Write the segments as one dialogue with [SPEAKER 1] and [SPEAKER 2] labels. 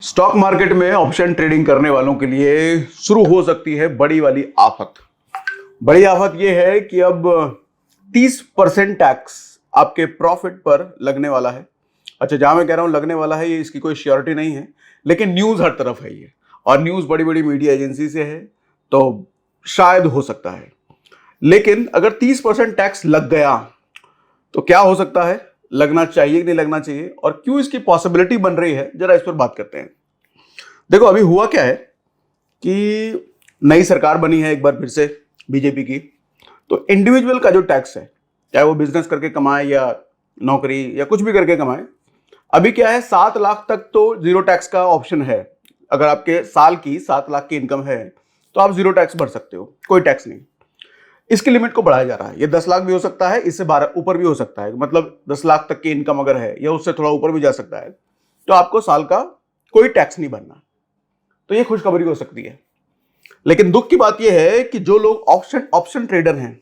[SPEAKER 1] Stock market में option trading करने वालों के लिए शुरू हो सकती है बड़ी वाली आफत। बड़ी आफत यह है कि अब 30% टैक्स आपके प्रॉफिट पर लगने वाला है। अच्छा, जहां मैं कह रहा हूं लगने वाला है, ये इसकी कोई श्योरिटी नहीं है, लेकिन न्यूज हर तरफ है ये, और न्यूज बड़ी बड़ी मीडिया एजेंसी से है, तो शायद हो सकता है। लेकिन अगर 30% टैक्स लग गया तो क्या हो सकता है, लगना चाहिए कि नहीं लगना चाहिए, और क्यों इसकी पॉसिबिलिटी बन रही है, जरा इस पर बात करते हैं। देखो, अभी हुआ क्या है कि नई सरकार बनी है एक बार फिर से बीजेपी की, तो इंडिविजुअल का जो टैक्स है, चाहे वो बिजनेस करके कमाए या नौकरी या कुछ भी करके कमाए, अभी क्या है 7 लाख तक तो जीरो टैक्स का ऑप्शन है। अगर आपके साल की 7 लाख की इनकम है तो आप जीरो टैक्स भर सकते हो, कोई टैक्स नहीं। इसकी लिमिट को बढ़ाया जा रहा है, ये 10 लाख भी हो सकता है, इससे 12 ऊपर भी हो सकता है। मतलब 10 लाख तक की इनकम अगर है या उससे थोड़ा ऊपर भी जा सकता है, तो आपको साल का कोई टैक्स नहीं भरना। तो ये खुशखबरी हो सकती है। लेकिन दुख की बात यह है कि जो लोग ऑप्शन ट्रेडर हैं,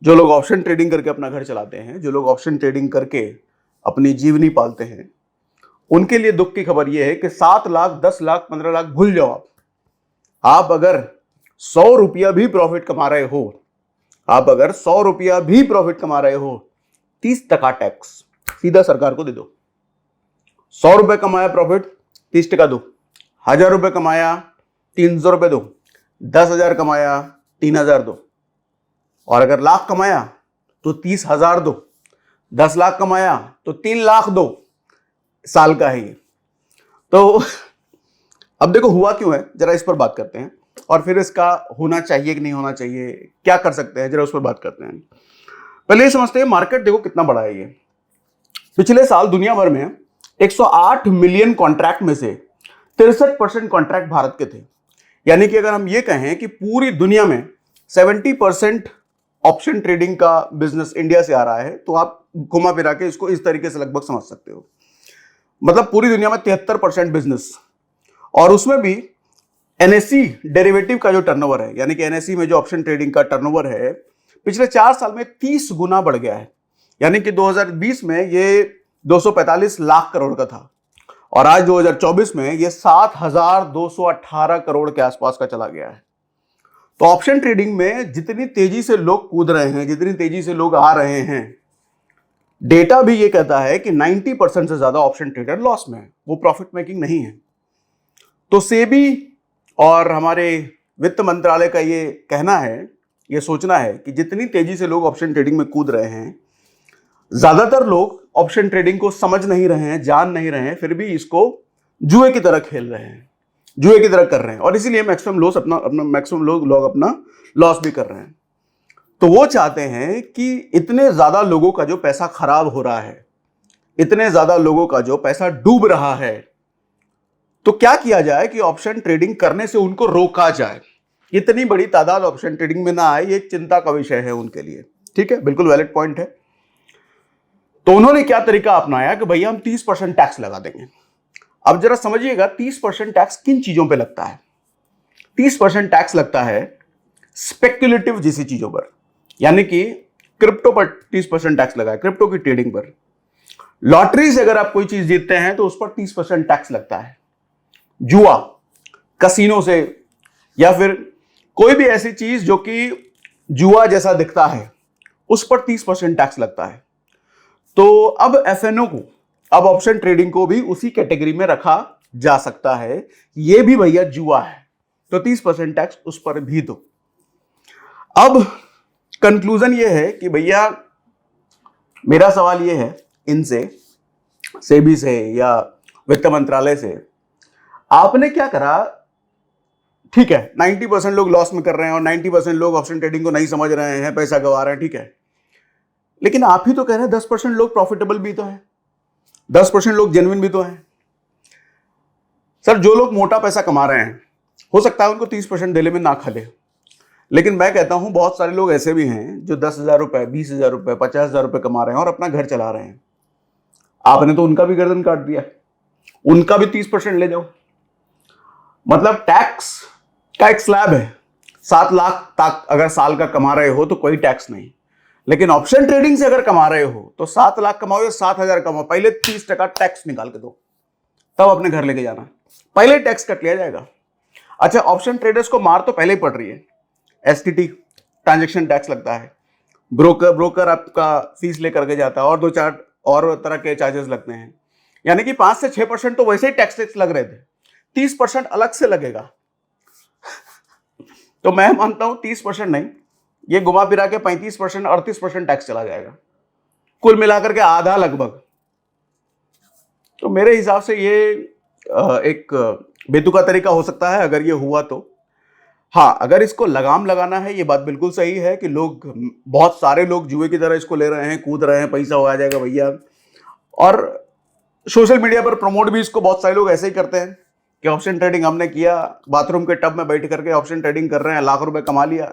[SPEAKER 1] जो लोग ऑप्शन ट्रेडिंग करके अपना घर चलाते हैं, जो लोग ऑप्शन ट्रेडिंग करके अपनी जीवनी पालते हैं, उनके लिए दुख की खबर यह है कि 7 लाख 10 लाख 15 लाख भूल जाओ। आप अगर 100 रुपया भी प्रॉफिट कमा रहे हो, आप अगर 100 रुपया भी प्रॉफिट कमा रहे हो, 30% टैक्स सीधा सरकार को दे दो। 100 रुपए कमाया प्रॉफिट, 30% दो। 1000 रुपए कमाया, 300 रुपए दो। 10,000 कमाया, 3,000 दो। और अगर लाख कमाया तो 30,000 दो। 10 लाख कमाया तो 3 लाख दो। साल का है ये। तो अब देखो हुआ क्यों है, जरा इस पर बात करते हैं, और फिर इसका होना चाहिए कि नहीं होना चाहिए, क्या कर सकते हैं, जरा उस पर बात करते हैं। पहले ये समझते हैं मार्केट देखो कितना बड़ा है ये। पिछले साल दुनिया भर में 108 मिलियन कॉन्ट्रैक्ट में से 63% कॉन्ट्रैक्ट भारत के थे। यानी कि अगर हम ये कहें कि पूरी दुनिया में 70% ऑप्शन ट्रेडिंग का बिजनेस इंडिया से आ रहा है, तो आप घुमा फिरा के इसको इस तरीके से लगभग समझ सकते हो। मतलब पूरी दुनिया में 73% बिजनेस, और उसमें भी एनएससी डेरिवेटिव का जो टर्नओवर है, यानी कि एनएससी में जो ऑप्शन ट्रेडिंग का टर्नओवर है, पिछले 4 साल में 30 गुना बढ़ गया है। यानी कि 2020 में ये 245 लाख करोड़ का था, और आज 2024 में ये 7,218 करोड़ के आसपास का चला गया है। तो ऑप्शन ट्रेडिंग में जितनी तेजी से लोग कूद रहे हैं, जितनी तेजी से लोग आ रहे हैं, डेटा भी ये कहता है कि 90% से ज्यादा ऑप्शन ट्रेडर लॉस में है, वो प्रॉफिट मेकिंग नहीं है। तो सेबी और हमारे वित्त मंत्रालय का ये कहना है, ये सोचना है कि जितनी तेजी से लोग ऑप्शन ट्रेडिंग में कूद रहे हैं, ज्यादातर लोग ऑप्शन ट्रेडिंग को समझ नहीं रहे हैं, जान नहीं रहे हैं, फिर भी इसको जुए की तरह खेल रहे हैं, जुए की तरह कर रहे हैं, और इसीलिए मैक्सिमम लोग अपना लॉस भी कर रहे हैं। तो वो चाहते हैं कि इतने ज्यादा लोगों का जो पैसा खराब हो रहा है, इतने ज्यादा लोगों का जो पैसा डूब रहा है, तो क्या किया जाए कि ऑप्शन ट्रेडिंग करने से उनको रोका जाए। इतनी बड़ी तादाद ऑप्शन ट्रेडिंग में ना आए, ये चिंता का विषय है उनके लिए। ठीक है, बिल्कुल वैलिड पॉइंट है। तो उन्होंने क्या तरीका अपनाया कि भैया हम 30% टैक्स लगा देंगे। अब जरा समझिएगा 30% टैक्स किन चीजों पे लगता है। 30% टैक्स लगता है स्पेक्युलेटिव जैसी चीजों पर, यानी कि क्रिप्टो पर 30% टैक्स लगा है, क्रिप्टो की ट्रेडिंग पर। लॉटरी से अगर आप कोई चीज जीतते हैं तो उस पर 30% टैक्स लगता है। जुआ, कसिनो से, या फिर कोई भी ऐसी चीज जो कि जुआ जैसा दिखता है, उस पर 30% टैक्स लगता है। तो अब एफएनओ को, अब ऑप्शन ट्रेडिंग को भी उसी कैटेगरी में रखा जा सकता है, ये भी भैया जुआ है, तो 30% टैक्स उस पर भी दो। अब कंक्लूजन ये है कि भैया मेरा सवाल ये है इनसे, सेबी से या वित्त मंत्रालय से, आपने क्या करा। ठीक है, 90% लोग लॉस में कर रहे हैं और 90% लोग ऑप्शन ट्रेडिंग को नहीं समझ रहे हैं, पैसा गंवा रहे हैं, ठीक है, लेकिन आप ही तो कह रहे हैं 10% लोग प्रॉफिटेबल भी तो है, 10% लोग जेन्युइन भी तो हैं। सर, जो लोग मोटा पैसा कमा रहे हैं, हो सकता है उनको 30% डेली में ना खले, लेकिन मैं कहता हूं बहुत सारे लोग ऐसे भी हैं जो 10,000 रुपए, 20,000 रुपए, 50,000 रुपए कमा रहे हैं और अपना घर चला रहे हैं। आपने तो उनका भी गर्दन काट दिया, उनका भी 30% ले जाओ। मतलब टैक्स का एक स्लैब है, 7 लाख तक अगर साल का कमा रहे हो तो कोई टैक्स नहीं, लेकिन ऑप्शन ट्रेडिंग से अगर कमा रहे हो तो 7 लाख कमाओ या 7,000 कमाओ, पहले 30% टैक्स निकाल के दो। तब अपने घर लेके जाना, पहले टैक्स कट लिया जाएगा। अच्छा, ऑप्शन ट्रेडर्स को मार तो पहले ही पड़ रही है, एसटीटी ट्रांजैक्शन टैक्स लगता है, ब्रोकर आपका फीस लेकर के जाता है, और 2-4 और तरह के चार्जेस लगते हैं, यानी कि 5 से 6% तो वैसे ही टैक्स लग रहे थे, 30% अलग से लगेगा। तो मैं मानता हूं 30% नहीं, ये घुमा फिरा के 35% 38% टैक्स चला जाएगा, कुल मिलाकर के आधा लगभग। तो मेरे हिसाब से ये एक बेतुका तरीका हो सकता है अगर ये हुआ तो। हाँ, अगर इसको लगाम लगाना है, ये बात बिल्कुल सही है कि लोग, बहुत सारे लोग जुए की तरह इसको ले रहे हैं, कूद रहे हैं, पैसा हो आ जाएगा भैया, और सोशल मीडिया पर प्रमोट भी इसको बहुत सारे लोग ऐसे ही करते हैं कि ऑप्शन ट्रेडिंग हमने किया, बाथरूम के टब में बैठ करके ऑप्शन ट्रेडिंग कर रहे हैं, लाख रुपए कमा लिया।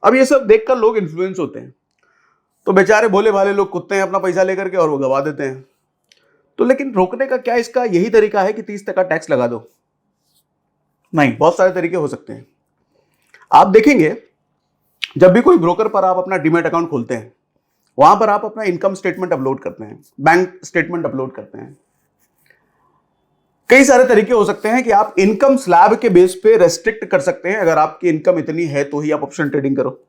[SPEAKER 1] अब ये सब देखकर लोग इन्फ्लुएंस होते हैं, तो बेचारे भोले भाले लोग कुत्ते हैं अपना पैसा लेकर के, और वो गवा देते हैं। तो लेकिन रोकने का क्या इसका यही तरीका है कि 30% टैक्स लगा दो? नहीं, बहुत सारे तरीके हो सकते हैं। आप देखेंगे, जब भी कोई ब्रोकर पर आप अपना डीमैट अकाउंट खोलते हैं, वहां पर आप अपना इनकम स्टेटमेंट अपलोड करते हैं, बैंक स्टेटमेंट अपलोड करते हैं। कई सारे तरीके हो सकते हैं कि आप इनकम स्लैब के बेस पे रेस्ट्रिक्ट कर सकते हैं, अगर आपकी इनकम इतनी है तो ही आप ऑप्शन ट्रेडिंग करो,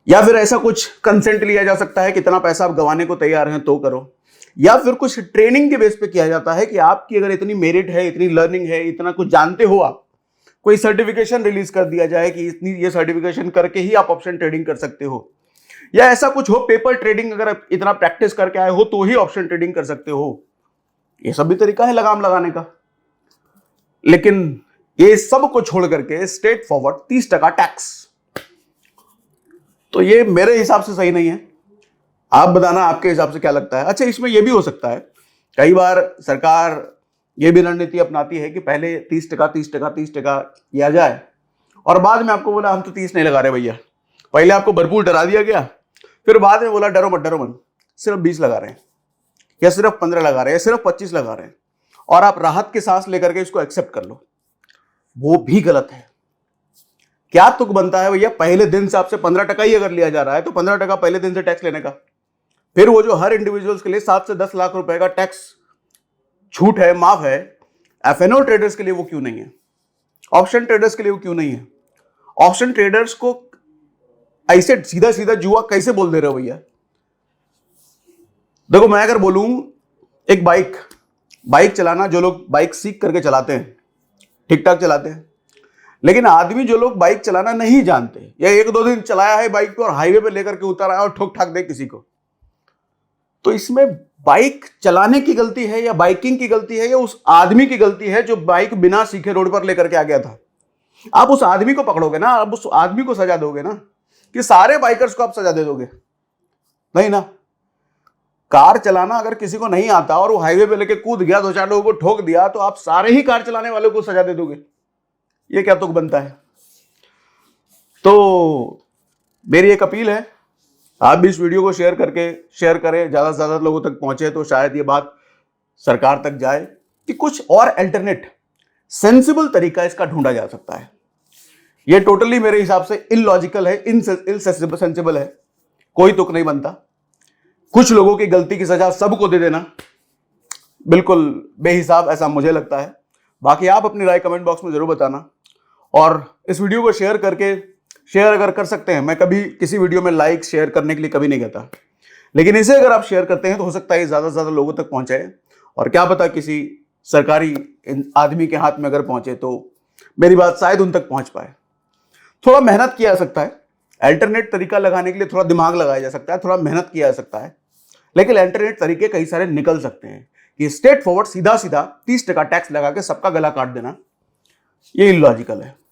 [SPEAKER 1] या फिर ऐसा कुछ कंसेंट लिया जा सकता है, कितना पैसा आप गंवाने को तैयार हैं तो करो, या फिर कुछ ट्रेनिंग के बेस पे किया जाता है कि आपकी अगर इतनी मेरिट है, इतनी लर्निंग है, इतना कुछ जानते हो आप, कोई सर्टिफिकेशन रिलीज कर दिया जाए कि इतनी ये सर्टिफिकेशन करके ही आप ऑप्शन ट्रेडिंग कर सकते हो, या ऐसा कुछ हो, पेपर ट्रेडिंग अगर आप इतना प्रैक्टिस करके आए हो तो ही ऑप्शन ट्रेडिंग कर सकते हो। ये सब भी तरीका है लगाम लगाने का। लेकिन ये सब को छोड़ करके स्ट्रेट फॉरवर्ड 30% टैक्स, तो ये मेरे हिसाब से सही नहीं है। आप बताना आपके हिसाब से क्या लगता है। अच्छा, इसमें यह भी हो सकता है, कई बार सरकार ये भी रणनीति अपनाती है कि पहले 30% किया जाए, और बाद में आपको बोला हम तो 30 नहीं लगा रहे भैया, पहले आपको भरपूर डरा दिया गया, फिर बाद में बोला डरो मत, सिर्फ 20 लगा रहे हैं, या सिर्फ 15 लगा रहे हैं, या सिर्फ 25 लगा रहे हैं, और आप राहत की सांस लेकर के इसको एक्सेप्ट कर लो। वो भी गलत है। क्या तुक बनता है भैया, पहले दिन से आपसे 15% ही अगर लिया जा रहा है तो 15% पहले दिन से टैक्स लेने का। फिर वो जो हर इंडिविजुअल्स के लिए 7 से 10 लाख रुपए का टैक्स छूट है, माफ है, एफएनओ ट्रेडर्स के लिए वो क्यों नहीं है? ऑप्शन ट्रेडर्स के लिए वो क्यों नहीं है? ऑप्शन ट्रेडर्स को ऐसे सीधा सीधा जुआ कैसे बोल दे रहे हो भैया? देखो, मैं अगर बोलूं, एक बाइक चलाना, जो लोग बाइक सीख करके चलाते हैं ठीक ठाक चलाते हैं, लेकिन आदमी जो लोग बाइक चलाना नहीं जानते, या 1-2 दिन चलाया है बाइक पे और हाईवे पे लेकर के उतर आया और ठोक ठाक दे किसी को, तो इसमें बाइक चलाने की गलती है या बाइकिंग की गलती है, या उस आदमी की गलती है जो बाइक बिना सीखे रोड पर लेकर के आ गया था? आप उस आदमी को पकड़ोगे ना, आप उस आदमी को सजा दोगे ना, कि सारे बाइकर्स को आप सजा दे दोगे? नहीं ना। कार चलाना अगर किसी को नहीं आता और वो हाईवे पे लेके कूद गया, 2-4 लोगों को ठोक दिया, तो आप सारे ही कार चलाने वालों को सजा दे दोगे? ये क्या तुक बनता है? तो मेरी एक अपील है, आप भी इस वीडियो को शेयर करें, ज्यादा से ज्यादा लोगों तक पहुंचे, तो शायद ये बात सरकार तक जाए कि कुछ और अल्टरनेट सेंसिबल तरीका इसका ढूंढा जा सकता है। ये टोटली मेरे हिसाब से इलॉजिकल है, इनसेंसिबल है, कोई तुक नहीं बनता। कुछ लोगों की गलती की सजा सबको दे देना बिल्कुल बेहिसाब, ऐसा मुझे लगता है। बाकी आप अपनी राय कमेंट बॉक्स में जरूर बताना, और इस वीडियो को शेयर अगर कर सकते हैं, मैं कभी किसी वीडियो में लाइक शेयर करने के लिए कभी नहीं कहता, लेकिन इसे अगर आप शेयर करते हैं तो हो सकता है ज्यादा से ज्यादा लोगों तक पहुंचे, और क्या पता किसी सरकारी आदमी के हाथ में अगर पहुंचे तो मेरी बात शायद उन तक पहुंच पाए। थोड़ा मेहनत किया जा सकता है, अल्टरनेट तरीका लगाने के लिए थोड़ा दिमाग लगाया जा सकता है, थोड़ा मेहनत किया जा सकता है, लेकिन अल्टरनेट तरीके कई सारे निकल सकते हैं। कि स्ट्रेट फॉरवर्ड सीधा 30% टैक्स लगा के सबका गला काट देना, ये इलॉजिकल है।